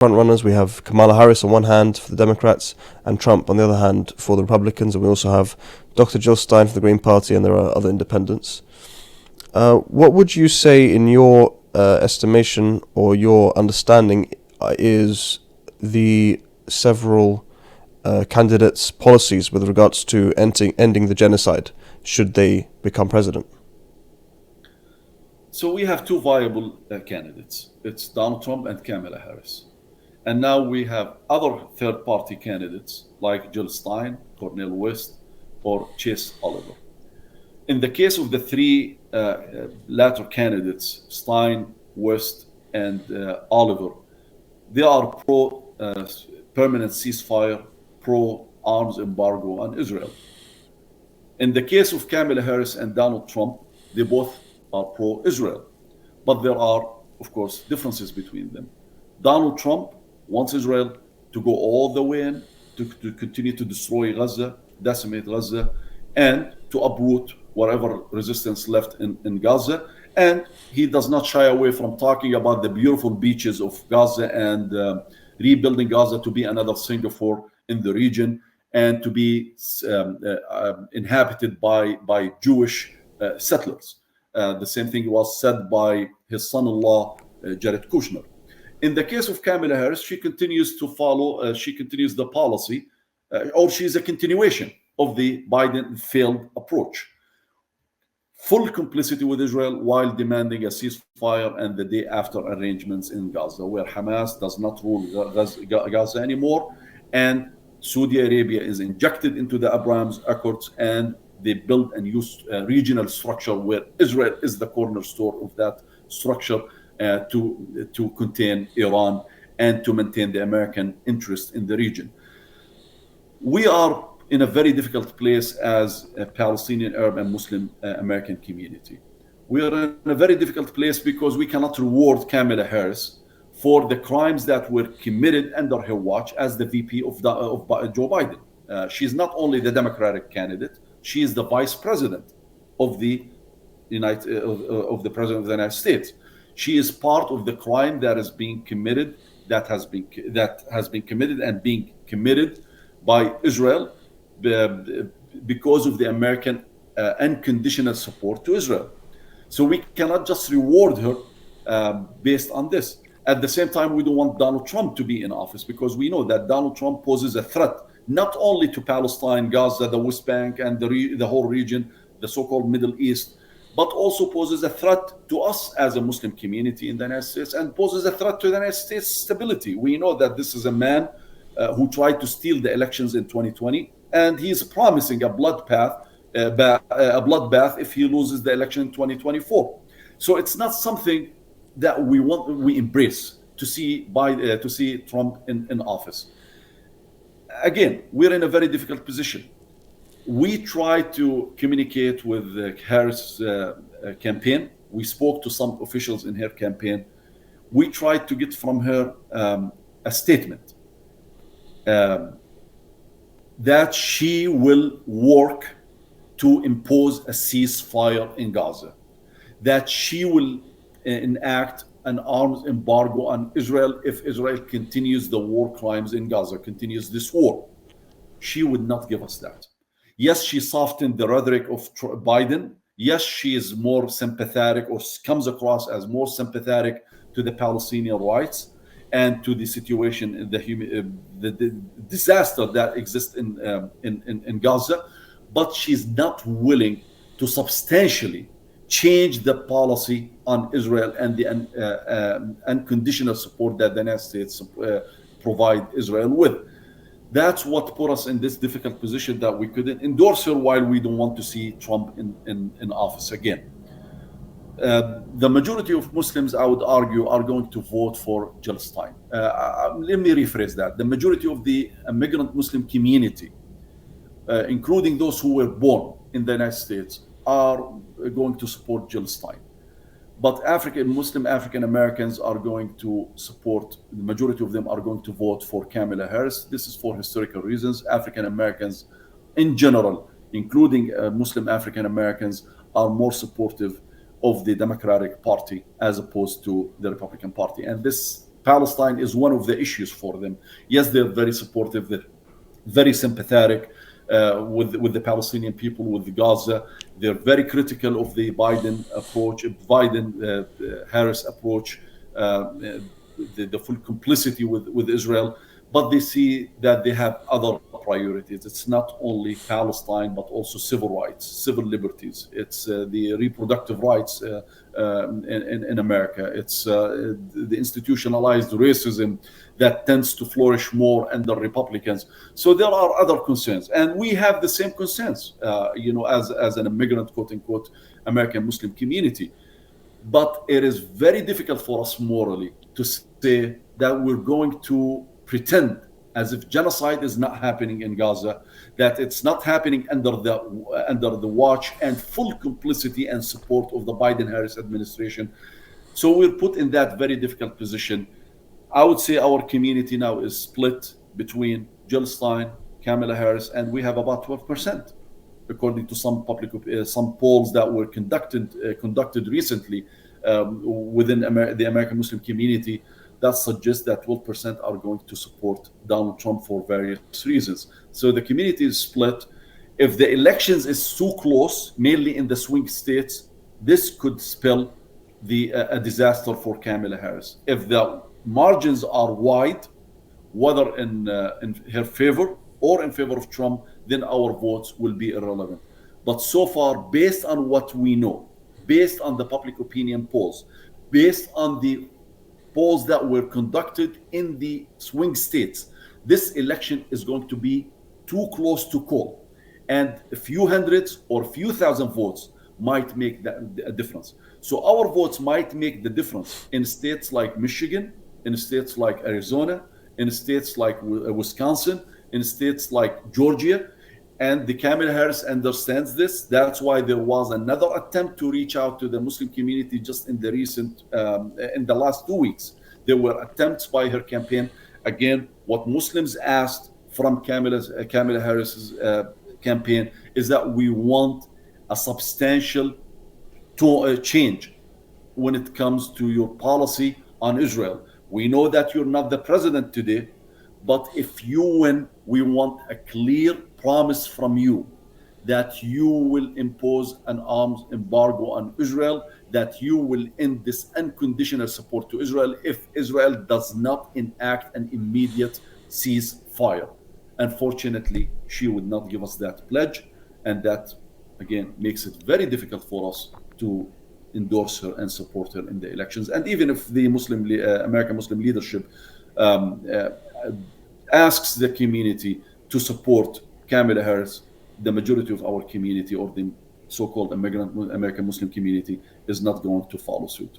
front runners. We have Kamala Harris on one hand for the Democrats and Trump on the other hand for the Republicans, and we also have Dr. Jill Stein for the Green Party, and there are other independents. What would you say, in your estimation or your understanding, is the several candidates' policies with regards to ending the genocide should they become president? So we have two viable candidates. It's Donald Trump and Kamala Harris. And now we have other third-party candidates like Jill Stein, Cornel West, or Chase Oliver. In the case of the three latter candidates, Stein, West, and Oliver, they are pro-permanent ceasefire, pro-arms embargo on Israel. In the case of Kamala Harris and Donald Trump, they both are pro-Israel. But there are, of course, differences between them. Donald Trump wants Israel to go all the way in, to continue to destroy Gaza, decimate Gaza, and to uproot whatever resistance left in Gaza. And he does not shy away from talking about the beautiful beaches of Gaza and rebuilding Gaza to be another Singapore in the region and to be inhabited by Jewish settlers. The same thing was said by his son-in-law, Jared Kushner. In the case of Kamala Harris, she continues to follow, she continues the policy, or she is a continuation of the Biden failed approach. Full complicity with Israel while demanding a ceasefire and the day after arrangements in Gaza, where Hamas does not rule Gaza anymore, and Saudi Arabia is injected into the Abraham Accords, and they build and use a regional structure where Israel is the cornerstone of that structure to contain Iran and to maintain the American interest in the region. We are in a very difficult place as a Palestinian, Arab, and Muslim American community. We are in a very difficult place because we cannot reward Kamala Harris for the crimes that were committed under her watch as the VP of Joe Biden. She's not only the Democratic candidate, she is the vice president of the president of the United States. She is part of the crime that is being committed, that has been committed and being committed by Israel because of the American unconditional support to Israel. So we cannot just reward her based on this. At the same time, we don't want Donald Trump to be in office because we know that Donald Trump poses a threat not only to Palestine, Gaza, the West Bank, and the whole region, the so-called Middle East, but also poses a threat to us as a Muslim community in the United States and poses a threat to the United States stability. We know that this is a man who tried to steal the elections in 2020, and he's promising a bloodbath if he loses the election in 2024. So it's not something that we embrace to see Trump in office. Again, we're in a very difficult position. We tried to communicate with the Harris campaign. We spoke to some officials in her campaign. We tried to get from her a statement that she will work to impose a ceasefire in Gaza, that she will enact an arms embargo on Israel if Israel continues the war crimes in Gaza, continues this war. She would not give us that. Yes, she softened the rhetoric of Biden. Yes, she is more sympathetic or comes across as more sympathetic to the Palestinian rights and to the situation, the disaster that exists in Gaza. But she's not willing to substantially change the policy on Israel and the unconditional support that the United States provide Israel with. That's what put us in this difficult position that we couldn't endorse her while we don't want to see Trump in office again. The majority of Muslims, I would argue, are going to vote for Jill Stein. Let me rephrase that. The majority of the migrant Muslim community, including those who were born in the United States, are going to support Jill Stein. But Muslim African Americans are going to support, the majority of them are going to vote for Kamala Harris. This is for historical reasons. African Americans in general, including Muslim African Americans, are more supportive of the Democratic Party as opposed to the Republican Party. And this Palestine is one of the issues for them. Yes, they're very supportive. They're very sympathetic with the Palestinian people, with Gaza. They're very critical of the Biden approach, Biden Harris approach, the full complicity with Israel. But they see that they have other priorities. It's not only Palestine, but also civil rights, civil liberties. It's the reproductive rights in America. It's the institutionalized racism that tends to flourish more under Republicans. So there are other concerns, and we have the same concerns, as an immigrant, quote unquote, American Muslim community. But it is very difficult for us morally to say that we're going to pretend as if genocide is not happening in Gaza, that it's not happening under the watch and full complicity and support of the Biden-Harris administration. So we're put in that very difficult position. I would say our community now is split between Jill Stein, Kamala Harris, and we have about 12%, according to some polls that were conducted recently within the American Muslim community, that suggests that 12% are going to support Donald Trump for various reasons. So the community is split. If the elections is too close, mainly in the swing states, this could spell a disaster for Kamala Harris. If the margins are wide, whether in her favor or in favor of Trump, then our votes will be irrelevant. But so far, based on what we know, based on the public opinion polls, based on the polls that were conducted in the swing states, this election is going to be too close to call. And a few hundreds or a few thousand votes might make a difference. So our votes might make the difference in states like Michigan, in states like Arizona, in states like Wisconsin, in states like Georgia. And the Kamala Harris understands this. That's why there was another attempt to reach out to the Muslim community just in the last 2 weeks. There were attempts by her campaign. Again, what Muslims asked from Kamala Harris's campaign is that we want a substantial change when it comes to your policy on Israel. We know that you're not the president today, but if you win, we want a clear promise from you that you will impose an arms embargo on Israel, that you will end this unconditional support to Israel if Israel does not enact an immediate ceasefire. Unfortunately, she would not give us that pledge, and that, again, makes it very difficult for us to endorse her and support her in the elections. And even if the American Muslim leadership asks the community to support Kamala Harris, the majority of our community, or the so-called immigrant American Muslim community, is not going to follow suit.